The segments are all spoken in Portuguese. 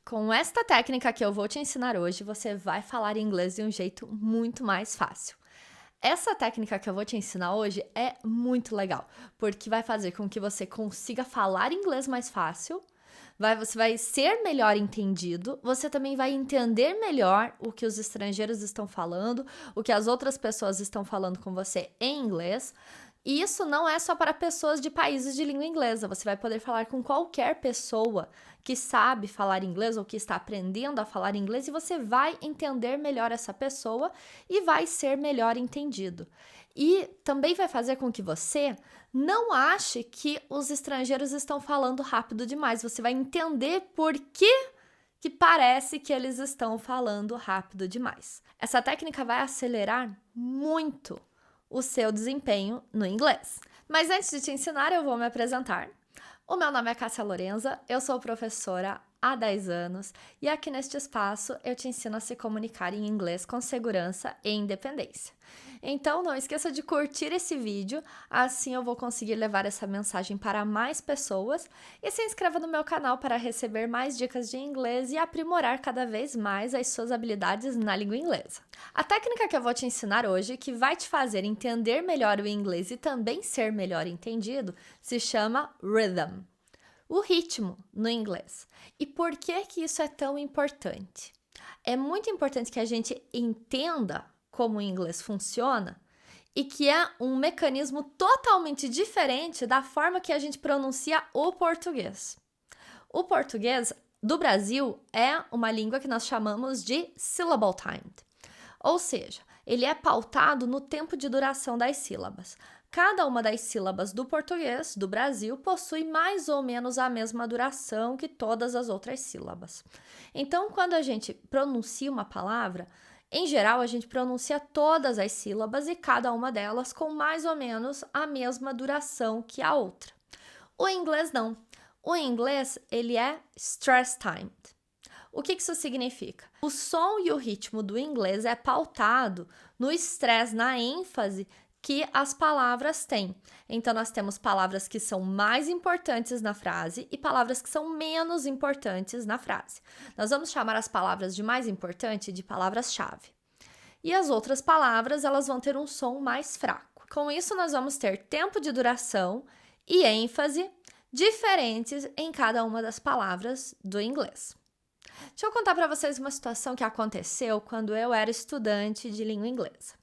Com esta técnica que eu vou te ensinar hoje, você vai falar inglês de um jeito muito mais fácil. Essa técnica que eu vou te ensinar hoje é muito legal, porque vai fazer com que você consiga falar inglês mais fácil, você vai ser melhor entendido, você também vai entender melhor o que os estrangeiros estão falando, o que as outras pessoas estão falando com você em inglês. E isso não é só para pessoas de países de língua inglesa, você vai poder falar com qualquer pessoa que sabe falar inglês ou que está aprendendo a falar inglês e você vai entender melhor essa pessoa e vai ser melhor entendido. E também vai fazer com que você não ache que os estrangeiros estão falando rápido demais, você vai entender por que parece que eles estão falando rápido demais. Essa técnica vai acelerar muito o seu desempenho no inglês. Mas antes de te ensinar, eu vou me apresentar. O meu nome é Cássia Lorenza, eu sou professora há 10 anos e aqui neste espaço eu te ensino a se comunicar em inglês com segurança e independência. Então não esqueça de curtir esse vídeo, assim eu vou conseguir levar essa mensagem para mais pessoas e se inscreva no meu canal para receber mais dicas de inglês e aprimorar cada vez mais as suas habilidades na língua inglesa. A técnica que eu vou te ensinar hoje, que vai te fazer entender melhor o inglês e também ser melhor entendido, se chama Rhythm. O ritmo no inglês. E por que isso é tão importante? É muito importante que a gente entenda como o inglês funciona e que é um mecanismo totalmente diferente da forma que a gente pronuncia o português. O português do Brasil é uma língua que nós chamamos de syllable timed, ou seja, ele é pautado no tempo de duração das sílabas. Cada uma das sílabas do português do Brasil possui mais ou menos a mesma duração que todas as outras sílabas. Então, quando a gente pronuncia uma palavra, em geral, a gente pronuncia todas as sílabas e cada uma delas com mais ou menos a mesma duração que a outra. O inglês não. O inglês, ele é stress-timed. O que isso significa? O som e o ritmo do inglês é pautado no estresse, na ênfase que as palavras têm. Então, nós temos palavras que são mais importantes na frase e palavras que são menos importantes na frase. Nós vamos chamar as palavras de mais importante de palavras-chave. E as outras palavras, elas vão ter um som mais fraco. Com isso, nós vamos ter tempo de duração e ênfase diferentes em cada uma das palavras do inglês. Deixa eu contar para vocês uma situação que aconteceu quando eu era estudante de língua inglesa.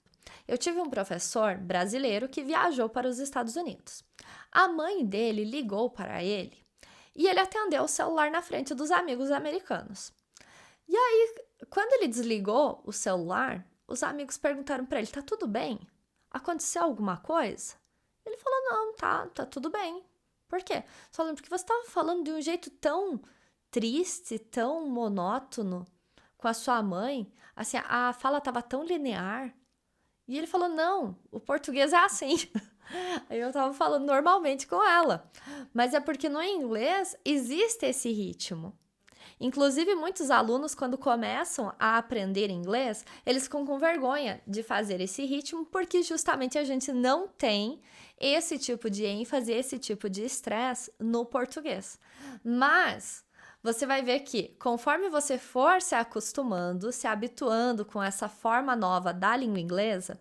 Eu tive um professor brasileiro que viajou para os Estados Unidos. A mãe dele ligou para ele e ele atendeu o celular na frente dos amigos americanos. E aí, quando ele desligou o celular, os amigos perguntaram para ele: "Tá tudo bem? Aconteceu alguma coisa?" Ele falou: "Não, tá tudo bem." Por quê? Falando porque você estava falando de um jeito tão triste, tão monótono com a sua mãe, assim, a fala estava tão linear. E ele falou: "Não, o português é assim." Aí eu tava falando normalmente com ela. Mas é porque no inglês existe esse ritmo. Inclusive, muitos alunos, quando começam a aprender inglês, eles ficam com vergonha de fazer esse ritmo, porque justamente a gente não tem esse tipo de ênfase, esse tipo de estresse no português. Mas você vai ver que, conforme você for se acostumando, se habituando com essa forma nova da língua inglesa,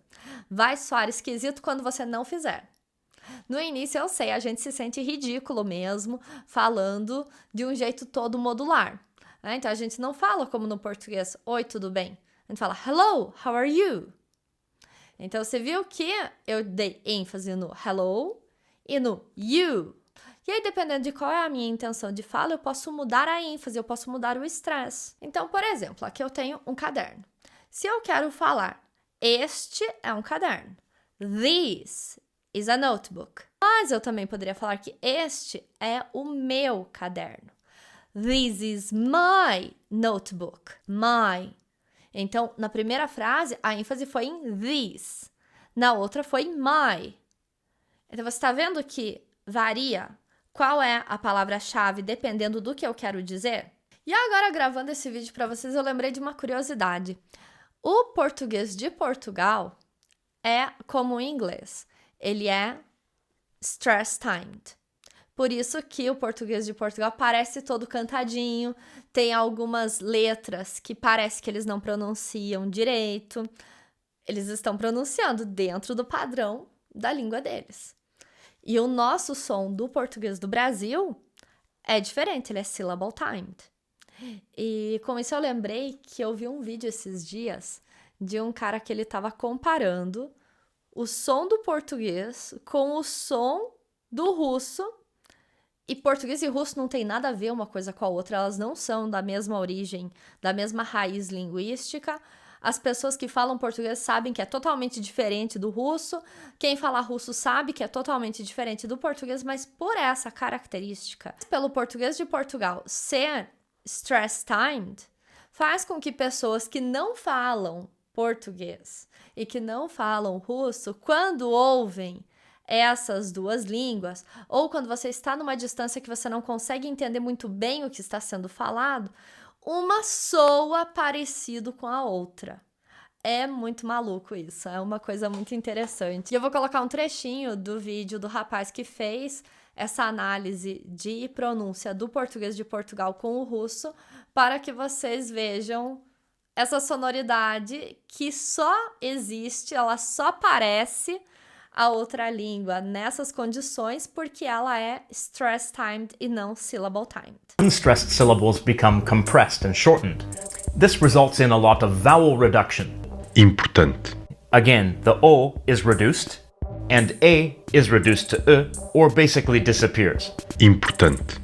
vai soar esquisito quando você não fizer. No início, eu sei, a gente se sente ridículo mesmo, falando de um jeito todo modular. Né? Então, a gente não fala como no português: "Oi, tudo bem?" A gente fala: "Hello, how are you?" Então, você viu que eu dei ênfase no hello e no you. E aí, dependendo de qual é a minha intenção de fala, eu posso mudar a ênfase, eu posso mudar o estresse. Então, por exemplo, aqui eu tenho um caderno. Se eu quero falar: "Este é um caderno", "This is a notebook." Mas eu também poderia falar que este é o meu caderno. "This is my notebook." My. Então, na primeira frase, a ênfase foi em this. Na outra foi em my. Então, você está vendo que varia qual é a palavra-chave dependendo do que eu quero dizer? E agora, gravando esse vídeo para vocês, eu lembrei de uma curiosidade. O português de Portugal é como o inglês. Ele é stress-timed. Por isso que o português de Portugal parece todo cantadinho, tem algumas letras que parece que eles não pronunciam direito. Eles estão pronunciando dentro do padrão da língua deles. E o nosso som do português do Brasil é diferente, ele é syllable timed. E com isso eu lembrei que eu vi um vídeo esses dias de um cara que ele estava comparando o som do português com o som do russo. E português e russo não tem nada a ver uma coisa com a outra, elas não são da mesma origem, da mesma raiz linguística. As pessoas que falam português sabem que é totalmente diferente do russo, quem fala russo sabe que é totalmente diferente do português, mas por essa característica, pelo português de Portugal ser stress-timed, faz com que pessoas que não falam português e que não falam russo, quando ouvem essas duas línguas, ou quando você está numa distância que você não consegue entender muito bem o que está sendo falado, uma soa parecido com a outra. É muito maluco isso, é uma coisa muito interessante. E eu vou colocar um trechinho do vídeo do rapaz que fez essa análise de pronúncia do português de Portugal com o russo, para que vocês vejam essa sonoridade que só existe, ela só parece a outra língua nessas condições porque ela é stress-timed e não syllable-timed. Unstressed syllables become compressed and shortened. This results in a lot of vowel reduction. Importante. Again, the O is reduced, and A is reduced to E, or basically disappears. Importante.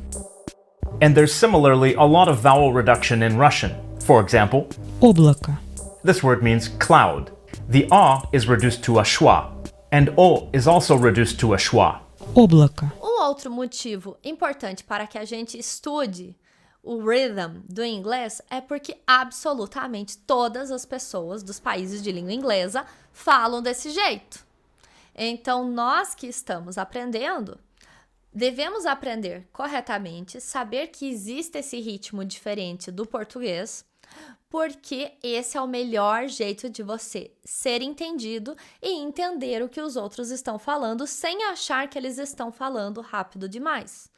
And there's similarly a lot of vowel reduction in Russian. For example, Облако. this word means cloud. The A is reduced to a schwa, and O is also reduced to a schwa. Облако. Um outro motivo importante para que a gente estude o rhythm do inglês é porque absolutamente todas as pessoas dos países de língua inglesa falam desse jeito. Então, nós que estamos aprendendo, devemos aprender corretamente, saber que existe esse ritmo diferente do português, porque esse é o melhor jeito de você ser entendido e entender o que os outros estão falando sem achar que eles estão falando rápido demais.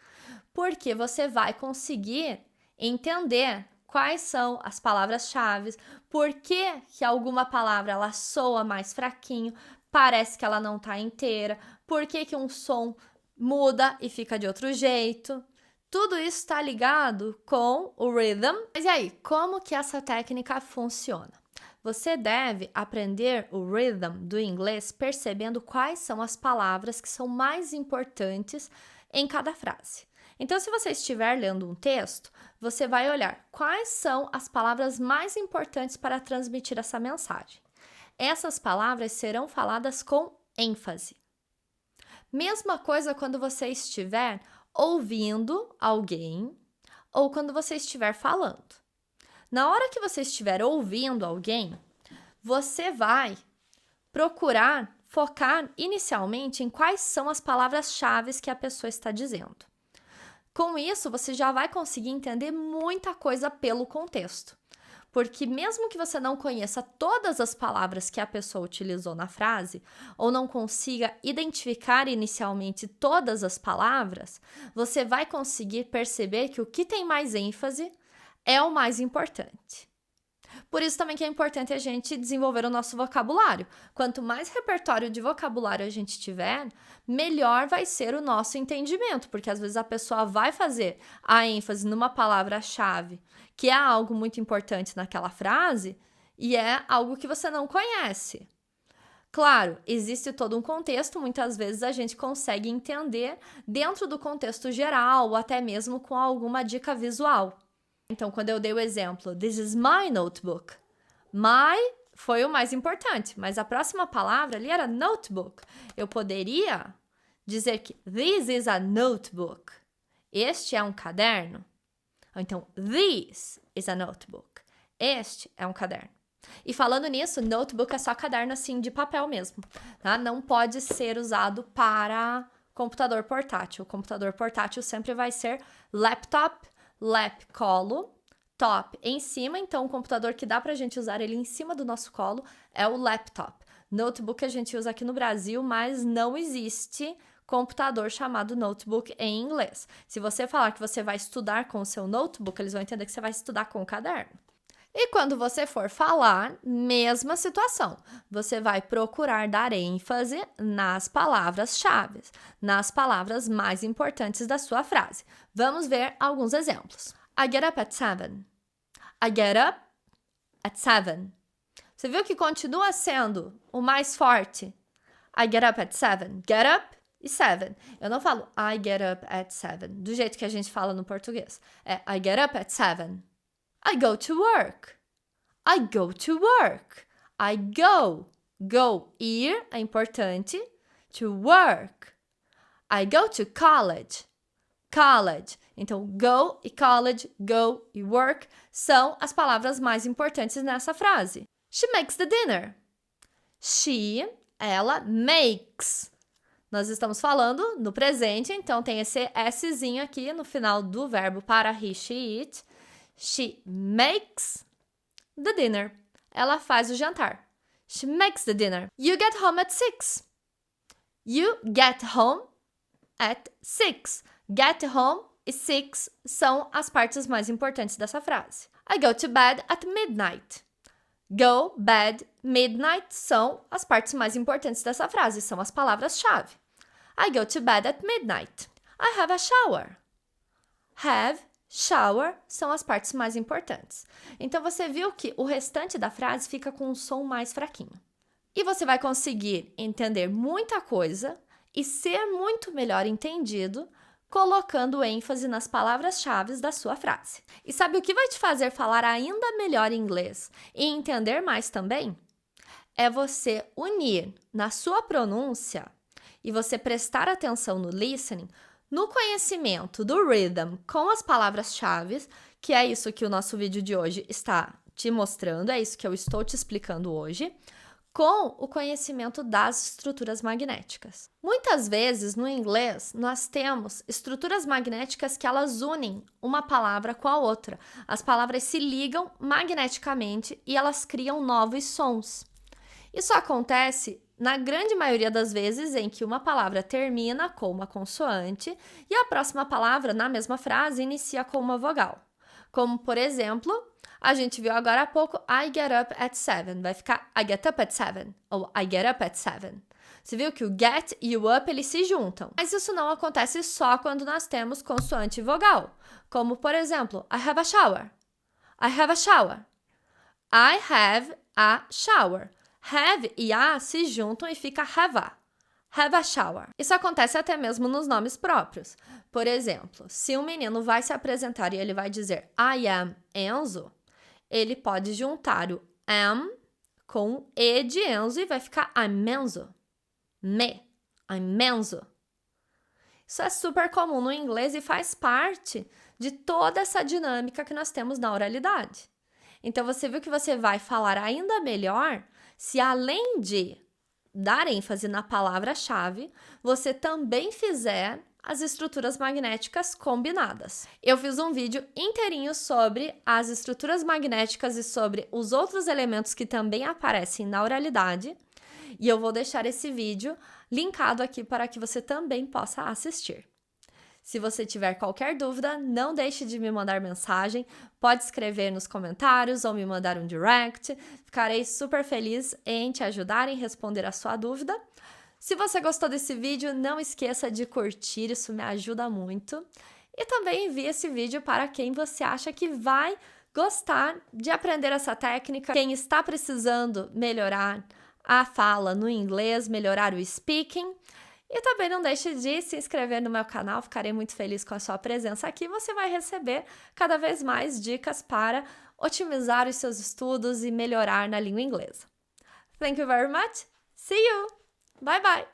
Porque você vai conseguir entender quais são as palavras-chave, por que alguma palavra ela soa mais fraquinho, parece que ela não está inteira, por que um som muda e fica de outro jeito. Tudo isso está ligado com o rhythm. Mas e aí, como que essa técnica funciona? Você deve aprender o rhythm do inglês percebendo quais são as palavras que são mais importantes em cada frase. Então, se você estiver lendo um texto, você vai olhar quais são as palavras mais importantes para transmitir essa mensagem. Essas palavras serão faladas com ênfase. Mesma coisa quando você estiver ouvindo alguém ou quando você estiver falando. Na hora que você estiver ouvindo alguém, você vai procurar focar inicialmente em quais são as palavras-chave que a pessoa está dizendo. Com isso, você já vai conseguir entender muita coisa pelo contexto. Porque mesmo que você não conheça todas as palavras que a pessoa utilizou na frase, ou não consiga identificar inicialmente todas as palavras, você vai conseguir perceber que o que tem mais ênfase é o mais importante. Por isso também que é importante a gente desenvolver o nosso vocabulário. Quanto mais repertório de vocabulário a gente tiver, melhor vai ser o nosso entendimento, porque às vezes a pessoa vai fazer a ênfase numa palavra-chave, que é algo muito importante naquela frase, e é algo que você não conhece. Claro, existe todo um contexto, muitas vezes a gente consegue entender dentro do contexto geral, ou até mesmo com alguma dica visual. Então, quando eu dei o exemplo, this is my notebook, my foi o mais importante, mas a próxima palavra ali era notebook. Eu poderia dizer que this is a notebook, este é um caderno. Ou então, this is a notebook, este é um caderno. E falando nisso, notebook é só caderno assim de papel mesmo, tá? Não pode ser usado para computador portátil. O computador portátil sempre vai ser laptop, lap, colo, top em cima, então o computador que dá pra gente usar ele em cima do nosso colo é o laptop. Notebook a gente usa aqui no Brasil, mas não existe computador chamado notebook em inglês. Se você falar que você vai estudar com o seu notebook, eles vão entender que você vai estudar com o caderno. E quando você for falar, mesma situação. Você vai procurar dar ênfase nas palavras-chave, nas palavras mais importantes da sua frase. Vamos ver alguns exemplos. I get up at 7. I get up at 7. Você viu que continua sendo o mais forte? I get up at 7. Get up e 7. Eu não falo I get up at 7, do jeito que a gente fala no português. É I get up at 7. I go to work. I go to work. I go. Go, ir, é importante. To work. I go to college. College. Então, go e college, go e work são as palavras mais importantes nessa frase. She makes the dinner. She, ela, makes. Nós estamos falando no presente, então tem esse Szinho aqui no final do verbo para he, she, it. She makes the dinner. Ela faz o jantar. She makes the dinner. You get home at 6. You get home at 6. Get home e 6 são as partes mais importantes dessa frase. I go to bed at midnight. Go, bed, midnight são as partes mais importantes dessa frase, são as palavras-chave. I go to bed at midnight. I have a shower. Have, shower são as partes mais importantes. Então, você viu que o restante da frase fica com um som mais fraquinho. E você vai conseguir entender muita coisa e ser muito melhor entendido colocando ênfase nas palavras-chave da sua frase. E sabe o que vai te fazer falar ainda melhor inglês e entender mais também? É você unir na sua pronúncia e você prestar atenção no listening, no conhecimento do rhythm com as palavras-chave, que é isso que o nosso vídeo de hoje está te mostrando, é isso que eu estou te explicando hoje, com o conhecimento das estruturas magnéticas. Muitas vezes, no inglês, nós temos estruturas magnéticas que elas unem uma palavra com a outra. As palavras se ligam magneticamente e elas criam novos sons. Isso acontece na grande maioria das vezes em que uma palavra termina com uma consoante e a próxima palavra, na mesma frase, inicia com uma vogal. Como, por exemplo, a gente viu agora há pouco, I get up at 7. Vai ficar I get up at 7 ou I get up at 7. Você viu que o get e o up, eles se juntam. Mas isso não acontece só quando nós temos consoante e vogal. Como, por exemplo, I have a shower. I have a shower. I have a shower. Have e a se juntam e fica have a. Have a shower. Isso acontece até mesmo nos nomes próprios. Por exemplo, se um menino vai se apresentar e ele vai dizer I am Enzo, ele pode juntar o am com o e de Enzo e vai ficar I'm Enzo. I'm Enzo. Isso é super comum no inglês e faz parte de toda essa dinâmica que nós temos na oralidade. Então, você viu que você vai falar ainda melhor se, além de dar ênfase na palavra-chave, você também fizer as estruturas magnéticas combinadas. Eu fiz um vídeo inteirinho sobre as estruturas magnéticas e sobre os outros elementos que também aparecem na oralidade, e eu vou deixar esse vídeo linkado aqui para que você também possa assistir. Se você tiver qualquer dúvida, não deixe de me mandar mensagem, pode escrever nos comentários ou me mandar um direct, ficarei super feliz em te ajudar em responder a sua dúvida. Se você gostou desse vídeo, não esqueça de curtir, isso me ajuda muito. E também envie esse vídeo para quem você acha que vai gostar de aprender essa técnica, quem está precisando melhorar a fala no inglês, melhorar o speaking. E também não deixe de se inscrever no meu canal, ficarei muito feliz com a sua presença aqui. Você vai receber cada vez mais dicas para otimizar os seus estudos e melhorar na língua inglesa. Thank you very much. See you! Bye bye!